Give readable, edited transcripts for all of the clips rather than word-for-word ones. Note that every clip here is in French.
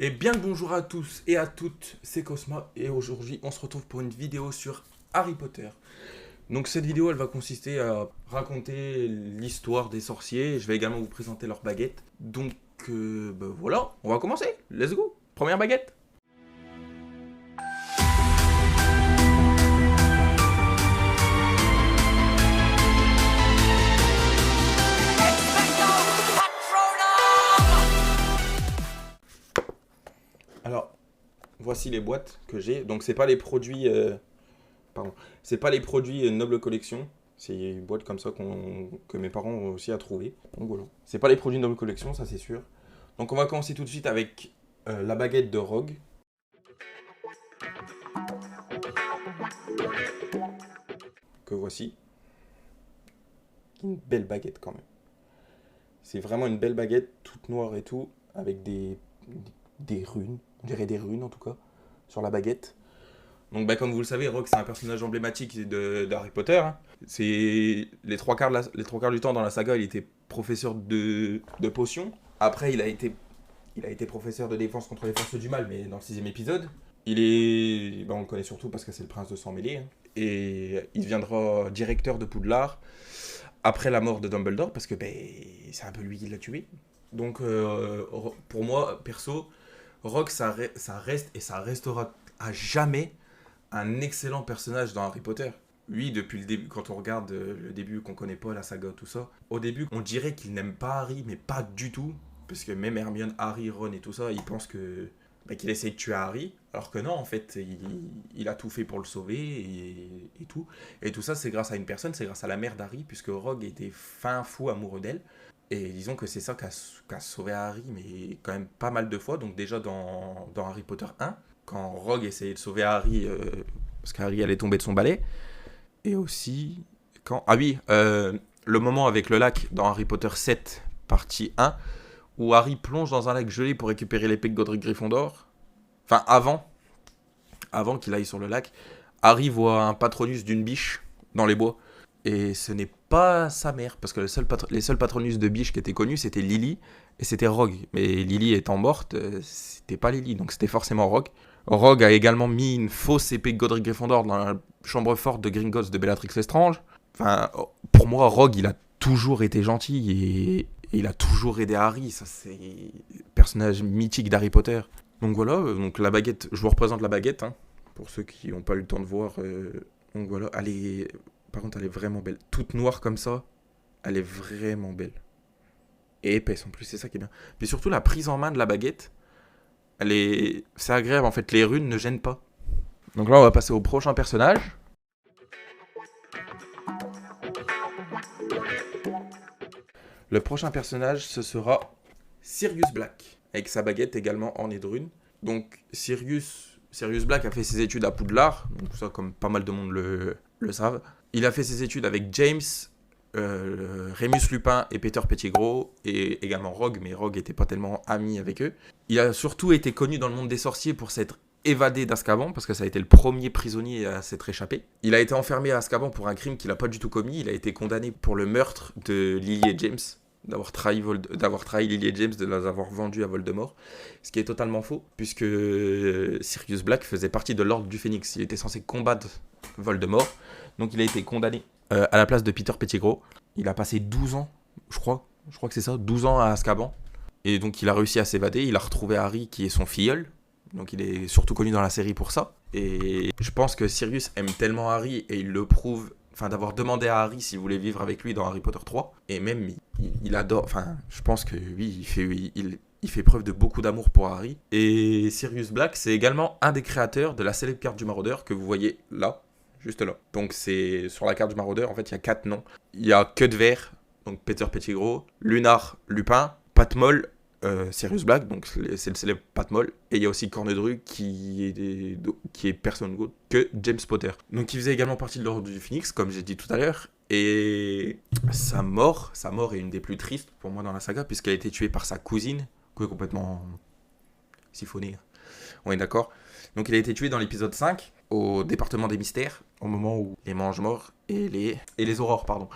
Et bien le bonjour à tous et à toutes, c'est Cosma et aujourd'hui on se retrouve pour une vidéo sur Harry Potter. Donc cette vidéo elle va consister à raconter l'histoire des sorciers et je vais également vous présenter leurs baguettes. Donc voilà, on va commencer, let's go. Première baguette. Alors, voici les boîtes que j'ai. Donc c'est pas les produits pardon, c'est pas les produits Noble Collection. C'est une boîte comme ça que mes parents ont aussi à trouver. Donc voilà. C'est pas les produits Noble Collection, ça c'est sûr. Donc on va commencer tout de suite avec la baguette de Rogue. Que voici. Une belle baguette quand même. C'est vraiment une belle baguette, toute noire et tout, avec des runes. On dirait des runes en tout cas, sur la baguette. Donc comme vous le savez, Rogue c'est un personnage emblématique d'Harry Potter. Hein. C'est les trois quarts du temps dans la saga, il était professeur de potions. Après, il a été professeur de défense contre les forces du mal, mais dans le 6ème épisode. On le connaît surtout parce que c'est le prince de sang mêlé. Hein. Et il deviendra directeur de Poudlard après la mort de Dumbledore, parce que c'est un peu lui qui l'a tué. Donc pour moi, perso, Rogue ça reste et ça restera à jamais un excellent personnage dans Harry Potter. Lui, depuis le début, quand on regarde le début, qu'on connaît pas la saga, tout ça, au début, on dirait qu'il n'aime pas Harry, mais pas du tout. Parce que même Hermione, Harry, Ron et tout ça, ils pensent qu'il essaie de tuer Harry. Alors que non, en fait, il a tout fait pour le sauver et tout. Et tout ça, c'est grâce à une personne, c'est grâce à la mère d'Harry, puisque Rogue était fin fou amoureux d'elle. Et disons que c'est ça qui a sauvé Harry, mais quand même pas mal de fois. Donc déjà dans Harry Potter 1, quand Rogue essayait de sauver Harry, parce qu'Harry allait tomber de son balai. Et aussi, quand... Ah oui, le moment avec le lac dans Harry Potter 7, partie 1, où Harry plonge dans un lac gelé pour récupérer l'épée de Godric Gryffondor. Enfin, avant qu'il aille sur le lac, Harry voit un Patronus d'une biche dans les bois. Et ce n'est pas sa mère, parce que les seuls Patronus de biche qui étaient connus, c'était Lily et c'était Rogue. Mais Lily étant morte, c'était pas Lily, donc c'était forcément Rogue. Rogue a également mis une fausse épée de Godric Gryffondor dans la chambre forte de Gringotts de Bellatrix Lestrange. Enfin, pour moi, Rogue, il a toujours été gentil et il a toujours aidé Harry. Ça, c'est un personnage mythique d'Harry Potter. Donc voilà, donc la baguette, je vous représente la baguette, hein, pour ceux qui n'ont pas eu le temps de voir. Donc voilà, par contre, elle est vraiment belle. Toute noire comme ça, elle est vraiment belle. Et épaisse en plus, c'est ça qui est bien. Puis surtout, la prise en main de la baguette, c'est agréable en fait, les runes ne gênent pas. Donc là on va passer au prochain personnage. Le prochain personnage ce sera Sirius Black, avec sa baguette également ornée de runes. Donc Sirius Black a fait ses études à Poudlard, donc ça comme pas mal de monde le savent. Il a fait ses études avec James, Rémus Lupin et Peter Pettigrew, et également Rogue, mais Rogue n'était pas tellement ami avec eux. Il a surtout été connu dans le monde des sorciers pour s'être évadé d'Azkaban, parce que ça a été le premier prisonnier à s'être échappé. Il a été enfermé à Azkaban pour un crime qu'il n'a pas du tout commis. Il a été condamné pour le meurtre de Lily et James, d'avoir trahi Lily et James, de les avoir vendus à Voldemort, ce qui est totalement faux, puisque Sirius Black faisait partie de l'Ordre du Phénix. Il était censé combattre Voldemort, donc il a été condamné à la place de Peter Pettigrew. Il a passé 12 ans, je crois que c'est ça, 12 ans à Azkaban. Et donc il a réussi à s'évader, il a retrouvé Harry qui est son filleul. Donc il est surtout connu dans la série pour ça. Et je pense que Sirius aime tellement Harry et il le prouve, d'avoir demandé à Harry s'il voulait vivre avec lui dans Harry Potter 3. Et même il adore, je pense que oui, il fait preuve de beaucoup d'amour pour Harry. Et Sirius Black, c'est également un des créateurs de la célèbre carte du maraudeur que vous voyez là. Juste là. Donc c'est sur la carte du maraudeur, en fait, il y a 4 noms. Il y a Queue de Verre, donc Peter Pettigrew, Lunar, Lupin, Patmol, Sirius Black, donc c'est le célèbre Patmol. Et il y a aussi Cornedru qui est personne d'autre que James Potter. Donc il faisait également partie de l'Ordre du Phénix, comme j'ai dit tout à l'heure. Et sa mort est une des plus tristes pour moi dans la saga, puisqu'elle a été tuée par sa cousine, qui est complètement siphonnée. On est d'accord. Donc il a été tué dans l'épisode 5, au département des mystères, au moment où les Mange-Morts et les Aurores, pardon.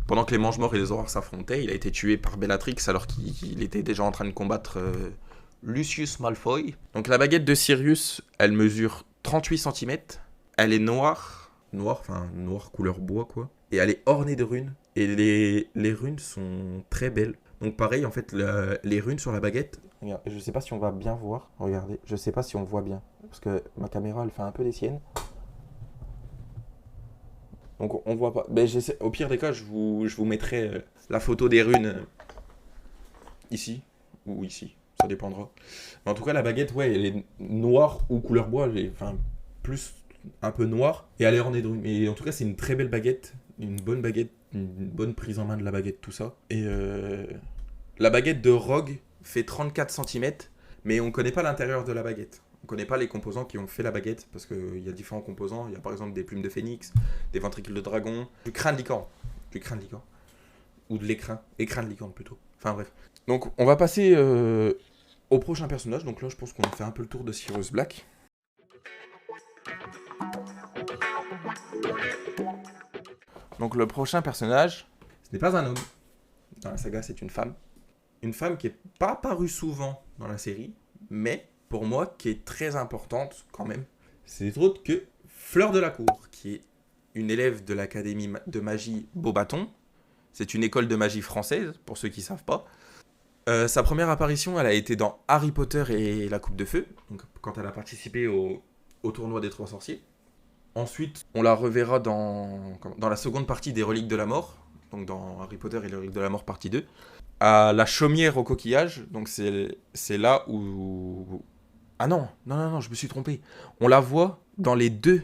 Pendant que les Mange-Morts et les Aurores s'affrontaient, il a été tué par Bellatrix alors qu'il était déjà en train de combattre Lucius Malfoy. Donc la baguette de Sirius, elle mesure 38 cm. Elle est noire. Noire, enfin noire couleur bois quoi. Et elle est ornée de runes. Et les runes sont très belles. Donc pareil, en fait, les runes sur la baguette. Regarde, je sais pas si on va bien voir. Regardez, je sais pas si on voit bien. Parce que ma caméra, elle fait un peu des siennes. Donc on voit pas. Ben, au pire des cas, je vous mettrai la photo des runes ici. Ou ici. Ça dépendra. Mais en tout cas, la baguette, ouais, elle est noire ou couleur bois. Enfin, plus un peu noire. Et elle est ornée de runes. Mais en tout cas, c'est une très belle baguette. Une bonne baguette. Une bonne prise en main de la baguette, tout ça. Et la baguette de Rogue fait 34 cm. Mais on ne connaît pas l'intérieur de la baguette. On ne connaît pas les composants qui ont fait la baguette. Parce qu'il y a différents composants. Il y a par exemple des plumes de phénix, des ventricules de dragon, du crâne de licorne. Du crâne de licorne. Ou de l'écrin. Écrin de licorne plutôt. Enfin bref. Donc on va passer au prochain personnage. Donc là, je pense qu'on a fait un peu le tour de Sirius Black. Donc le prochain personnage, ce n'est pas un homme. Dans la saga, c'est une femme. Une femme qui n'est pas apparue souvent dans la série, mais pour moi, qui est très importante quand même. C'est autre que Fleur de la Cour, qui est une élève de l'académie de magie Beaubaton. C'est une école de magie française, pour ceux qui ne savent pas. Sa première apparition, elle a été dans Harry Potter et la Coupe de Feu, donc quand elle a participé au tournoi des Trois Sorciers. Ensuite, on la reverra dans la seconde partie des Reliques de la Mort, donc dans Harry Potter et les Reliques de la Mort partie 2. À la chaumière au coquillage, donc c'est là où... Ah non, je me suis trompé. On la voit dans les deux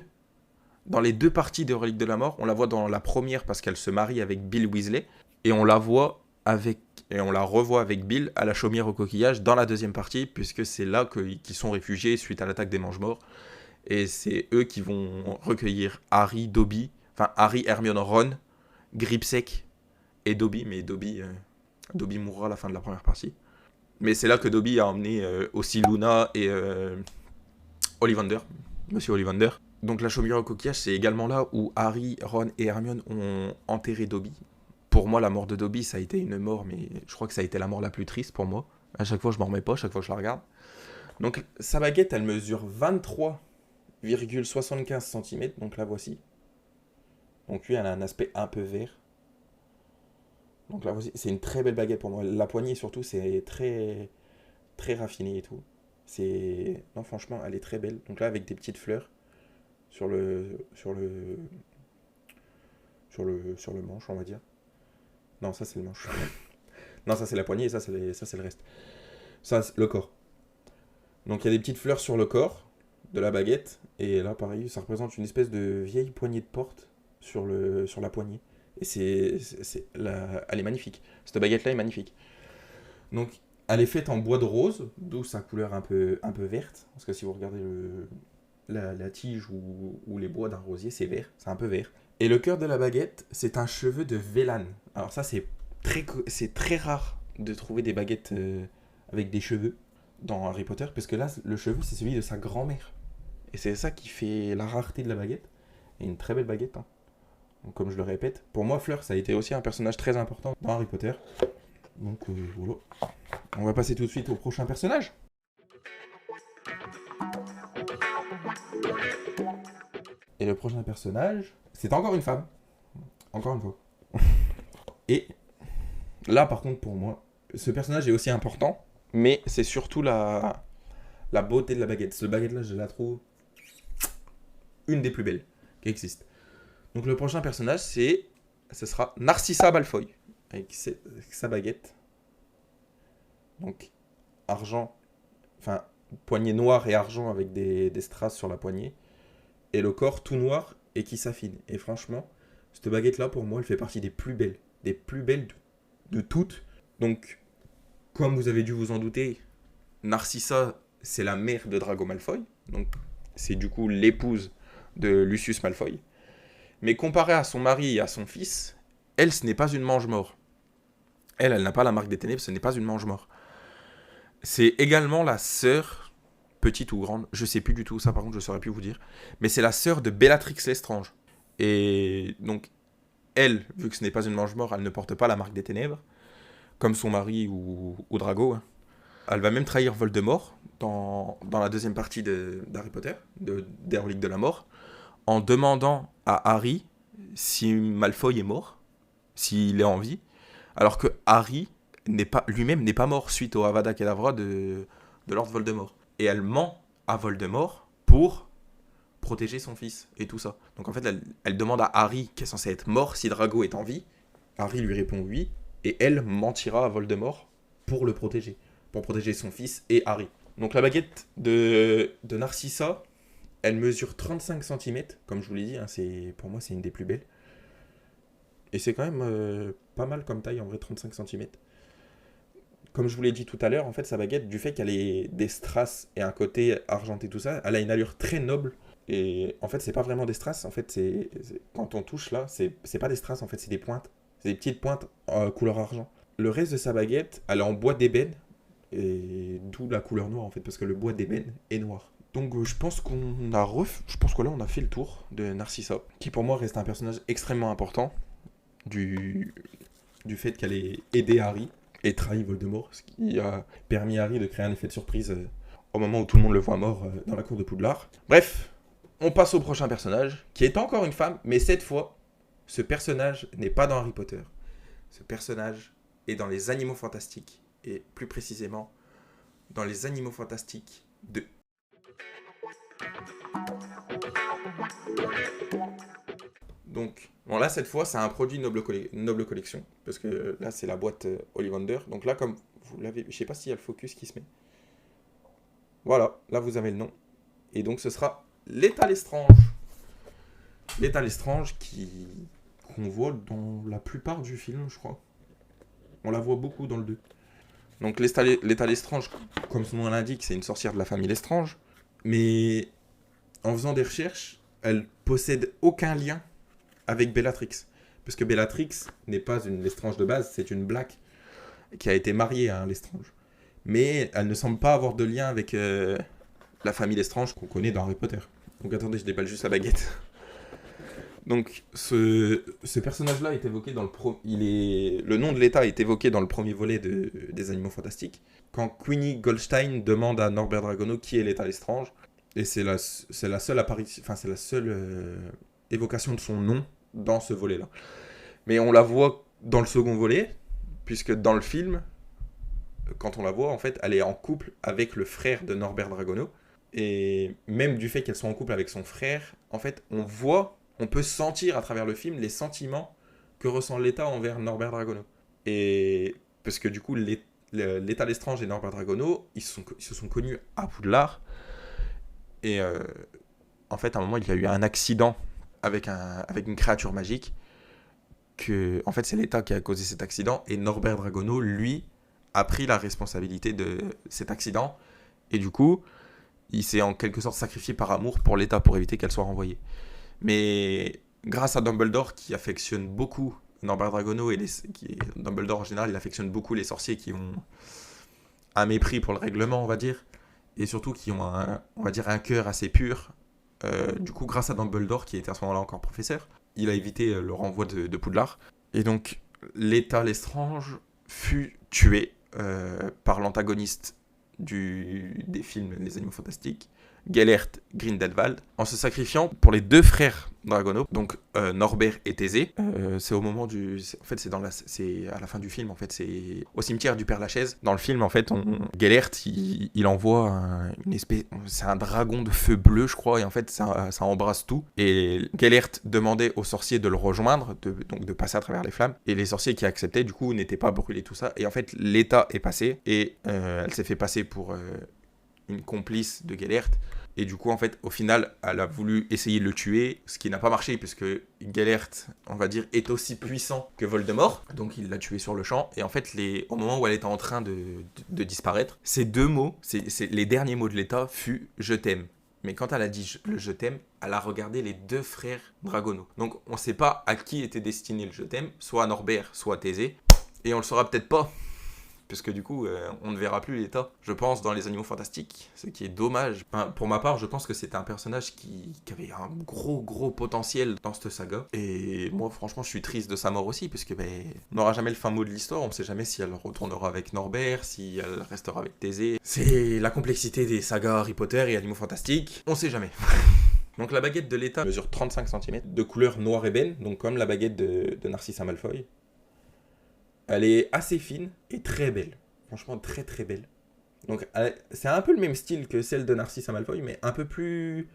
parties des Reliques de la Mort. On la voit dans la première parce qu'elle se marie avec Bill Weasley, et on la revoit avec Bill à la chaumière au coquillage dans la deuxième partie, puisque c'est là qu'ils sont réfugiés suite à l'attaque des Mange-Morts. Et c'est eux qui vont recueillir Harry, Harry, Hermione, Ron, Gripsec et Dobby. Mais Dobby mourra à la fin de la première partie. Mais c'est là que Dobby a emmené aussi Luna et Ollivander, Monsieur Ollivander. Donc la chaumière au coquillage, c'est également là où Harry, Ron et Hermione ont enterré Dobby. Pour moi, la mort de Dobby, ça a été une mort, mais je crois que ça a été la mort la plus triste pour moi. À chaque fois, je m'en remets pas, à chaque fois que je la regarde. Donc sa baguette, elle mesure 23,75 cm, donc la voici. Donc lui, elle a un aspect un peu vert. Donc la voici, c'est une très belle baguette pour moi. La poignée surtout, c'est très très raffiné et tout. Non, franchement, elle est très belle. Donc là, avec des petites fleurs sur le manche, on va dire. Non, ça c'est le manche. Non, ça c'est la poignée et ça c'est le reste. Ça, c'est le corps. Donc il y a des petites fleurs sur le corps de la baguette. Et là, pareil, ça représente une espèce de vieille poignée de porte sur la poignée. Et elle est magnifique. Cette baguette-là est magnifique. Donc, elle est faite en bois de rose, d'où sa couleur un peu verte. Parce que si vous regardez la tige ou les bois d'un rosier, c'est vert. C'est un peu vert. Et le cœur de la baguette, c'est un cheveu de Vélane. Alors ça, c'est très rare de trouver des baguettes avec des cheveux dans Harry Potter. Parce que là, le cheveu, c'est celui de sa grand-mère. Et c'est ça qui fait la rareté de la baguette. Et une très belle baguette. Hein. Donc, comme je le répète, pour moi, Fleur, ça a été aussi un personnage très important dans Harry Potter. Donc voilà. On va passer tout de suite au prochain personnage. Et le prochain personnage, c'est encore une femme. Encore une fois. Et là, par contre, pour moi, ce personnage est aussi important, mais c'est surtout la beauté de la baguette. Cette baguette-là, je la trouve une des plus belles qui existent. Donc le prochain personnage, ce sera Narcissa Malfoy, avec sa baguette. Donc argent, enfin poignée noire et argent avec des strass sur la poignée. Et le corps tout noir et qui s'affine. Et franchement, cette baguette-là, pour moi, elle fait partie des plus belles. Des plus belles de toutes. Donc, comme vous avez dû vous en douter, Narcissa, c'est la mère de Drago Malfoy. Donc, c'est du coup l'épouse de Lucius Malfoy. Mais comparée à son mari et à son fils, elle, ce n'est pas une mange-mort. Elle n'a pas la marque des ténèbres, ce n'est pas une mange-mort. C'est également la sœur, petite ou grande, je sais plus du tout, ça par contre je saurais plus vous dire, mais c'est la sœur de Bellatrix Lestrange. Et donc, elle, vu que ce n'est pas une mange-mort, elle ne porte pas la marque des ténèbres, comme son mari ou Drago. Hein. Elle va même trahir Voldemort dans la deuxième partie d'Harry Potter, des Reliques de la Mort, en demandant à Harry si Malfoy est mort, s'il est en vie, alors que Harry lui-même n'est pas mort suite au Avada Kedavra de Lord Voldemort. Et elle ment à Voldemort pour protéger son fils et tout ça. Donc en fait, elle demande à Harry, qui est censé être mort, si Drago est en vie. Harry lui répond oui, et elle mentira à Voldemort pour le protéger, pour protéger son fils et Harry. Donc la baguette de Narcissa, elle mesure 35 cm, comme je vous l'ai dit, hein, pour moi c'est une des plus belles. Et c'est quand même pas mal comme taille, en vrai, 35 cm. Comme je vous l'ai dit tout à l'heure, en fait, sa baguette, du fait qu'elle ait des strass et un côté argenté, tout ça, elle a une allure très noble. Et en fait, c'est pas vraiment des strass, en fait, quand on touche là, c'est pas des strass, en fait, c'est des pointes. C'est des petites pointes couleur argent. Le reste de sa baguette, elle est en bois d'ébène, et d'où la couleur noire, en fait, parce que le bois d'ébène est noir. Donc je pense que là on a fait le tour de Narcissa, qui pour moi reste un personnage extrêmement important du fait qu'elle ait aidé Harry et trahi Voldemort, ce qui a permis à Harry de créer un effet de surprise au moment où tout le monde le voit mort dans la cour de Poudlard. Bref, on passe au prochain personnage, qui est encore une femme, mais cette fois, ce personnage n'est pas dans Harry Potter. Ce personnage est dans les Animaux Fantastiques, et plus précisément, dans les Animaux Fantastiques 2. Donc, bon là, cette fois, c'est un produit Noble Collection, parce que là, c'est la boîte Ollivander. Donc là, comme vous l'avez, je sais pas s'il y a le focus qui se met. Voilà, là, vous avez le nom. Et donc, ce sera l'état Lestrange. L'état Lestrange qu'on voit dans la plupart du film, je crois. On la voit beaucoup dans le 2. Donc, l'état Lestrange, comme son nom l'indique, c'est une sorcière de la famille Lestrange. Mais en faisant des recherches, elle possède aucun lien avec Bellatrix. Parce que Bellatrix n'est pas une Lestrange de base, c'est une Black qui a été mariée à un Lestrange. Mais elle ne semble pas avoir de lien avec la famille Lestrange qu'on connaît dans Harry Potter. Donc attendez, je déballe juste la baguette. Donc ce personnage-là est évoqué dans le nom de l'État est évoqué dans le premier volet des Animaux Fantastiques. Quand Queenie Goldstein demande à Norbert Dragono qui est l'État Lestrange. Et c'est la seule apparition, enfin c'est la seule évocation de son nom dans ce volet-là. Mais on la voit dans le second volet, puisque dans le film, quand on la voit, en fait, elle est en couple avec le frère de Norbert Dragono. Et même du fait qu'elle soit en couple avec son frère, en fait, on peut sentir à travers le film les sentiments que ressent l'État envers Norbert Dragono. Et parce que du coup, l'État Lestrange et Norbert Dragono, ils se sont connus à Poudlard. Et en fait, à un moment, il y a eu un accident avec une créature magique. En fait, c'est l'État qui a causé cet accident. Et Norbert Dragono, lui, a pris la responsabilité de cet accident. Et du coup, il s'est en quelque sorte sacrifié par amour pour l'État, pour éviter qu'elle soit renvoyée. Mais grâce à Dumbledore, qui affectionne beaucoup Norbert Dragono, Dumbledore en général, il affectionne beaucoup les sorciers qui ont un mépris pour le règlement, on va dire. Et surtout qui ont on va dire un cœur assez pur. Du coup, grâce à Dumbledore, qui était à ce moment-là encore professeur, il a évité le renvoi de Poudlard. Et donc, l'État Lestrange fut tué par l'antagoniste des films Les Animaux Fantastiques, Gellert Grindelwald, en se sacrifiant pour les deux frères Dragono, donc Norbert et Thésée. C'est au moment en fait, c'est à la fin du film, en fait, c'est au cimetière du Père-Lachaise. Dans le film, en fait, Gellert, il envoie une espèce... C'est un dragon de feu bleu, je crois, et en fait, ça embrasse tout. Et Gellert demandait aux sorciers de le rejoindre, donc de passer à travers les flammes. Et les sorciers qui acceptaient, du coup, n'étaient pas brûlés, tout ça. Et en fait, l'État est passé, et elle s'est fait passer pour une complice de Gellert. Et du coup, en fait, au final, elle a voulu essayer de le tuer, ce qui n'a pas marché, puisque Gellert, on va dire, est aussi puissant que Voldemort. Donc, il l'a tué sur le champ. Et en fait, au moment où elle était en train de disparaître, ces deux mots, les derniers mots de l'État fut « je t'aime ». Mais quand elle a dit le « je t'aime », elle a regardé les deux frères Dragono. Donc, on ne sait pas à qui était destiné le « je t'aime », soit à Norbert, soit à Thésée. Et on le saura peut-être pas puisque du coup, on ne verra plus Leia, je pense, dans les Animaux Fantastiques, ce qui est dommage. Enfin, pour ma part, je pense que c'était un personnage qui avait un gros potentiel dans cette saga, et moi, franchement, je suis triste de sa mort aussi, puisque on n'aura jamais le fin mot de l'histoire, on ne sait jamais si elle retournera avec Norbert, si elle restera avec Thésée. C'est la complexité des sagas Harry Potter et Animaux Fantastiques, on sait jamais. Donc la baguette de Leia mesure 35 cm, de couleur noire ébène, donc comme la baguette de Narcissa Malfoy. Elle est assez fine et très belle. Franchement, très belle. Donc, c'est un peu le même style que celle de Narcissa Malfoy, mais un peu plus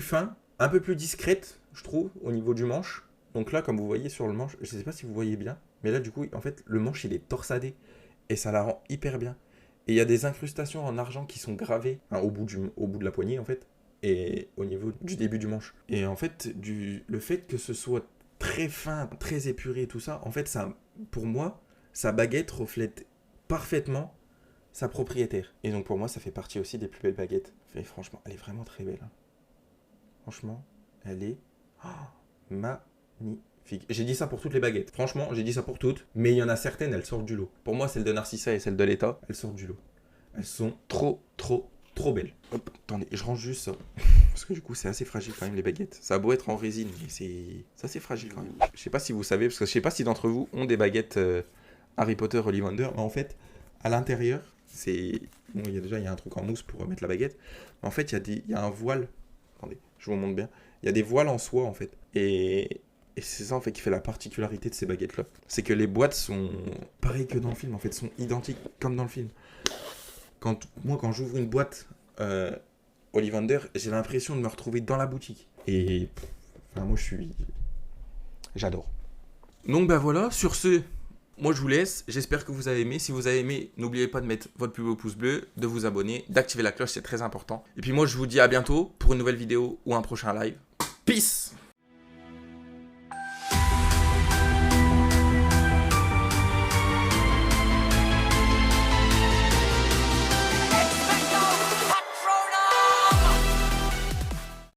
fin, un peu plus discrète, je trouve, au niveau du manche. Donc là, comme vous voyez sur le manche, je sais pas si vous voyez bien, mais là, du coup, en fait, le manche, il est torsadé. Et ça la rend hyper bien. Et il y a des incrustations en argent qui sont gravées au bout de la poignée, en fait, et au niveau du début du manche. Et en fait, le fait que ce soit très fin, très épuré, tout ça, en fait, ça, pour moi, sa baguette reflète parfaitement sa propriétaire. Et donc pour moi, ça fait partie aussi des plus belles baguettes. Et franchement, elle est vraiment très belle. Hein. Franchement, elle est magnifique. J'ai dit ça pour toutes les baguettes. Franchement, j'ai dit ça pour toutes, mais il y en a certaines, elles sortent du lot. Pour moi, celle de Narcissa et celle de Leia, elles sortent du lot. Elles sont trop belles. Hop, attendez, je range juste ça. Parce que du coup, c'est assez fragile quand même, les baguettes. Ça a beau être en résine, mais c'est assez fragile quand même. Je sais pas si vous savez, parce que je sais pas si d'entre vous ont des baguettes Harry Potter Ollivander, mais en fait, à l'intérieur, c'est... Bon, il y a un truc en mousse pour mettre la baguette. Mais en fait, il y a un voile. Attendez, je vous montre bien. Il y a des voiles en soie, en fait. Et c'est ça, en fait, qui fait la particularité de ces baguettes-là. C'est que les boîtes sont pareilles que dans le film, en fait, sont identiques comme dans le film. Quand j'ouvre une boîte Ollivander, j'ai l'impression de me retrouver dans la boutique. Et moi, j'adore. Donc, bah voilà, sur ce, moi je vous laisse. J'espère que vous avez aimé. Si vous avez aimé, n'oubliez pas de mettre votre plus beau pouce bleu, de vous abonner, d'activer la cloche, c'est très important. Et puis moi, je vous dis à bientôt pour une nouvelle vidéo ou un prochain live. Peace!